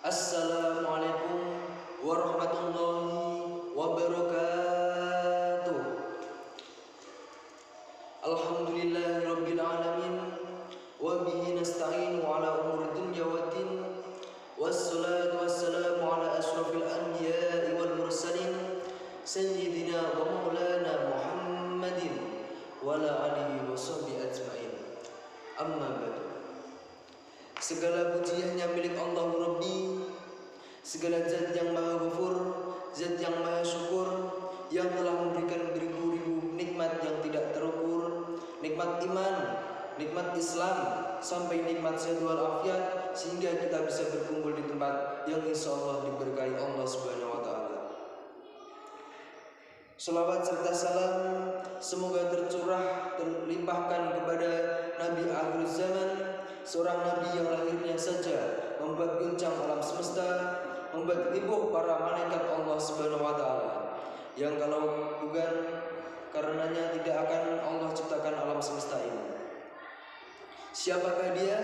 Assalamualaikum warahmatullahi wabarakatuh. Alhamdulillahirabbil alamin wa bihi nasta'inu ala umuri dunya waddin. Wassalatu wassalamu ala asyrafil anbiya'i wal mursalin sayyidina wa maulana Muhammadin wa ala alihi wa sahbihi ajmain. Amma ba'du. Segala puji hanya milik Allah Rabbi, segala zat yang maha ghafur, zat yang maha syukur, yang telah memberikan beribu-ribu nikmat yang tidak terukur, nikmat iman, nikmat Islam, sampai nikmat sehat walafiat, sehingga kita bisa berkumpul di tempat yang insya Allah diberkahi Allah Subhanahu wa Ta'ala. Salawat serta salam semoga tercurah, terlimpahkan kepada Nabi akhir zaman, seorang Nabi yang lahirnya saja membuat guncang alam semesta, membuat heboh para malaikat Allah Subhanahu wa Ta'ala, yang kalau bukan karenanya tidak akan Allah ciptakan alam semesta ini. Siapakah dia?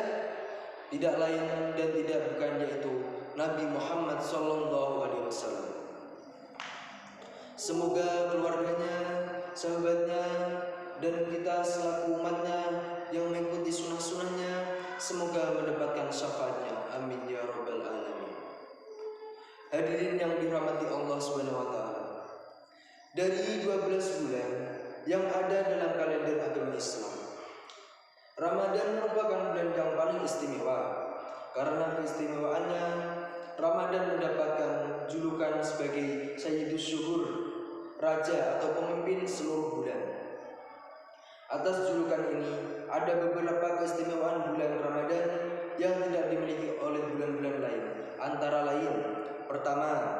Tidak lain dan tidak bukan yaitu Nabi Muhammad SAW. Semoga keluarganya, sahabatnya, dan kita selaku umatnya yang mengikuti sunnah-sunnahnya semoga mendapatkan syafaatnya. Amin ya rabbal alamin. Hadirin yang dirahmati Allah SWT, dari 12 bulan yang ada dalam kalender agama Islam, Ramadan merupakan bulan yang paling istimewa. Karena keistimewaannya, Ramadan mendapatkan julukan sebagai Sayyidus Syuhur, raja atau pemimpin seluruh bulan. Atas julukan ini ada beberapa keistimewaan bulan Ramadan yang tidak dimiliki oleh bulan-bulan lain. Antara lain, pertama,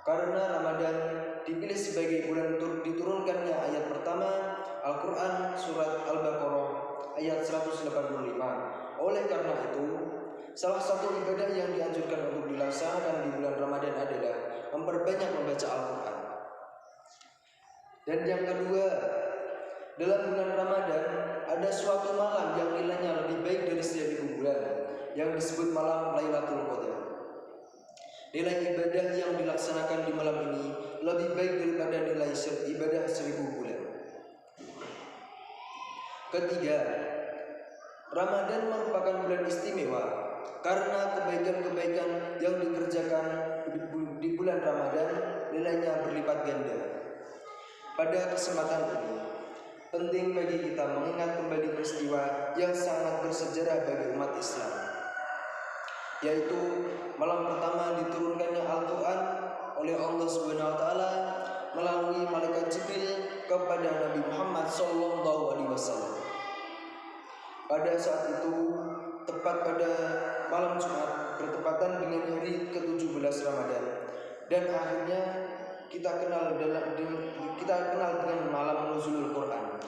karena Ramadan dipilih sebagai bulan diturunkannya ayat pertama Al-Quran surat Al-Baqarah ayat 185. Oleh karena itu, salah satu ibadah yang dianjurkan untuk dilaksanakan di bulan Ramadan adalah memperbanyak membaca Al-Quran. Dan yang kedua, dalam bulan Ramadan ada suatu malam yang nilainya lebih baik dari 1000 bulan, yang disebut malam Lailatul Qadar. Nilai ibadah yang dilaksanakan di malam ini lebih baik daripada nilai ibadah 1000 bulan. Ketiga, Ramadan merupakan bulan istimewa karena kebaikan-kebaikan yang dikerjakan di bulan Ramadan nilainya berlipat ganda. Pada kesempatan ini, penting bagi kita mengingat kembali peristiwa yang sangat bersejarah bagi umat Islam, yaitu malam pertama diturunkannya Al-Quran oleh Allah Subhanahu wa Ta'ala melalui malaikat Jibril kepada Nabi Muhammad SAW. Pada saat itu, tepat pada malam Jumat, bertepatan dengan hari ke-17 Ramadan, dan akhirnya kita kenal dengan malam nuzulul Quran.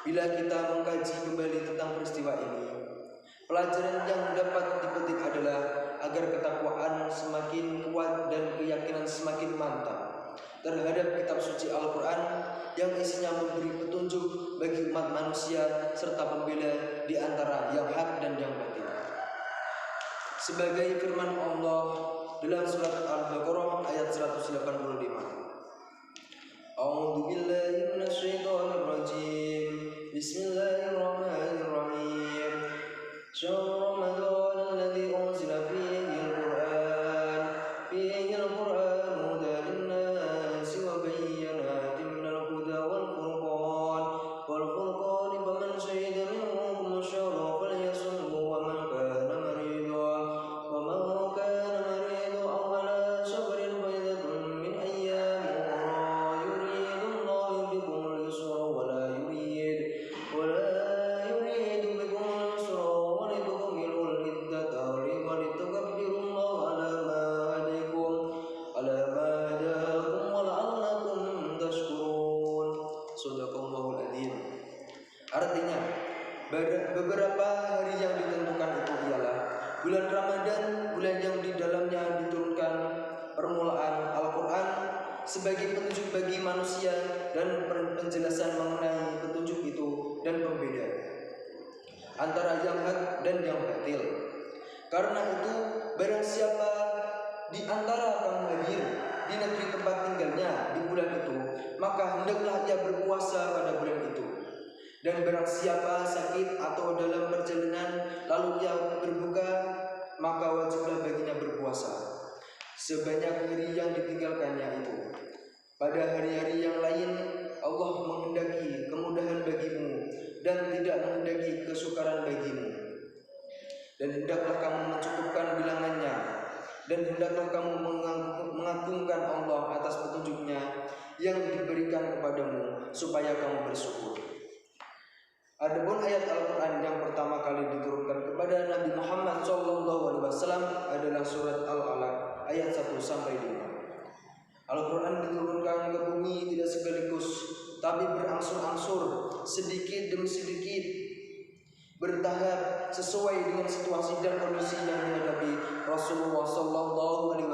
Bila kita mengkaji kembali tentang peristiwa ini, pelajaran yang dapat dipetik adalah agar ketakwaan semakin kuat dan keyakinan semakin mantap terhadap kitab suci Al-Quran yang isinya memberi petunjuk bagi umat manusia serta pembela di antara yang hak dan yang batil. Sebagai firman Allah dalam surat Al-Baqarah ayat 185. A'udzu billahi minasyaitonir rajim. Bismillahirrahmanirrahim. Syahrul Ramadan alladzi unzila fihi al-Qur'an. Fihi al-Qur'an hudan lin-nasi wa bayyinatin minal huda wal furqan. Wal furqan faman shahida minkum ash-shahra falyasumhu wa man kana marida wa man kana marida aw ala safarin fa iddatun min ayyamin ukhra yuridu Allahu bikum al-yusra wa la yuridu bikum al-yusra wa litukmilu al-iddata wa litukabbiru Allah ala ma hadakum wa la'allakum tashkurun. Shadaqallahul adzim. Artinya, beberapa hari yang ditentukan itu ialah bulan Ramadan, bulan yang di dalamnya diturunkan permulaan Al-Quran sebagai petunjuk bagi manusia dan penjelasan mengenai petunjuk itu dan pembeda antara yang hak dan yang batil. Karena itu, barang siapa di antara kamu hadir di negeri tempat tinggalnya di bulan itu, maka hendaklah ia berpuasa pada bulan itu. Dan barang siapa sakit atau dalam perjalanan lalu ia berbuka, maka wajiblah baginya berpuasa sebanyak hari yang ditinggalkannya itu. Pada hari-hari yang lain Allah menghendaki kemudahan bagimu dan tidak menghendaki kesukaran bagimu. Dan hendaklah kamu mencukupkan bilangannya, dan hendaklah kamu mengagungkan Allah atas petunjuknya yang diberikan kepadamu supaya kamu bersyukur. Adapun ayat Al-Quran yang pertama kali diturunkan kepada Nabi Muhammad SAW adalah surat Al-Alaq ayat 1-5. Al-Quran diturunkan ke bumi tidak sekaligus, tapi berangsur-angsur, sedikit demi sedikit, bertahap sesuai dengan situasi dan kondisi yang dihadapi Rasulullah SAW.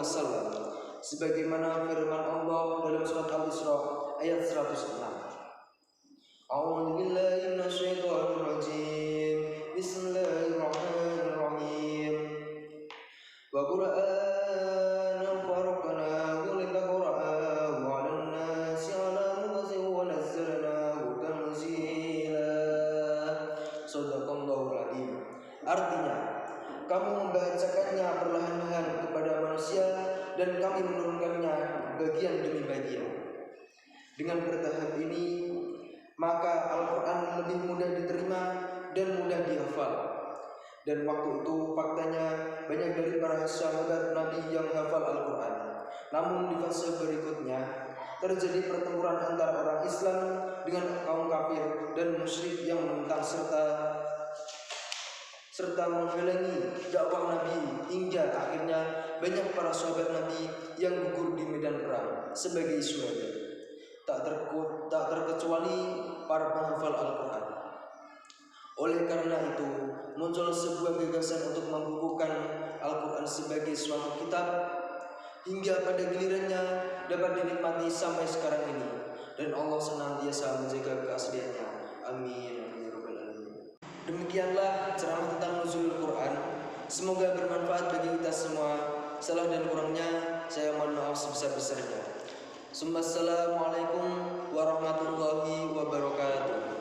Sebagaimana firman Allah dalam surat Al-Isra ayat 106. A'udzu billahi minasyaitonir rajim. Bismillahirrahmanirrahim. Wa Qur'anan faraqnahu litaqra'ahu 'alan nasi 'ala muksin wa nazzalnahu tanzila. Shadaqallahul 'adzim. Artinya, kamu membacakannya perlahan-lahan kepada manusia dan kami menurunkannya bagian demi bagian. Dengan bertahap ini, maka Al-Quran lebih mudah diterima dan mudah dihafal. Dan waktu itu faktanya banyak dari para sahabat Nabi yang hafal Al-Quran. Namun di fase berikutnya terjadi pertempuran antara orang Islam dengan kaum kafir dan musyrik yang menentang serta menghalangi dakwah Nabi, hingga akhirnya banyak para sahabat Nabi yang gugur di medan perang sebagai syuhada. Tak terkecuali para penghafal Al-Quran. Oleh karena itu, muncul sebuah gagasan untuk membukukan Al-Quran sebagai suatu kitab, hingga pada gilirannya dapat dinikmati sampai sekarang ini. Dan Allah senantiasa menjaga keasliannya. Amin. Demikianlah ceramah tentang nuzulul Quran. Semoga bermanfaat bagi kita semua. Salah dan kurangnya saya mohon maaf sebesar-besarnya. Assalamualaikum warahmatullahi wabarakatuh.